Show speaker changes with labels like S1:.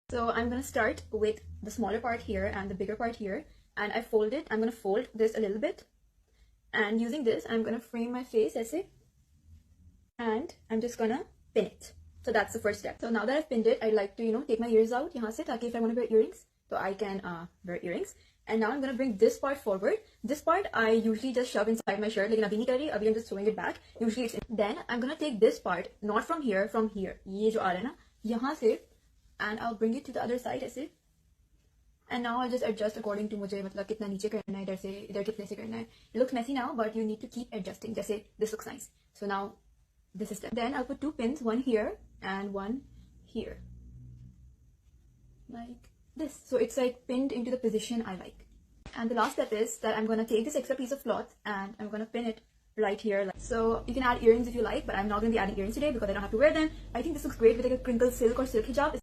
S1: So I'm gonna start with the smaller part here and the bigger part here, and I fold it. I'm gonna fold this a little bit, and using this I'm gonna frame my face ऐसे, and I'm just gonna pin it. So that's the first step. So now that I've pinned it, I'd like to take my ears out यहाँ से, ताकि if I want to wear earrings, so I can wear earrings. And now I'm gonna bring this part forward. This part I usually just shove inside my shirt, लेकिन अभी नहीं कर रही, अभी I'm just throwing it back. Usually it's then I'm gonna take this part, not from here, from here. ये जो आ रहा है ना, यहाँ से, and I'll bring it to the other side ऐसे. And now I'll just adjust according to मुझे मतलब कितना नीचे करना है, इधर से इधर कितने से करना है. It looks messy now, but you need to keep adjusting. जैसे this looks nice. So now this is done. Then I'll put 2 pins, one here and one here, like this. So it's like pinned into the position I like. And the last step is that I'm gonna take this extra piece of cloth and I'm gonna pin it right here. So you can add earrings if you like, but I'm not gonna be adding earrings today because I don't have to wear them. I think this looks great with like a crinkle silk or silk hijab.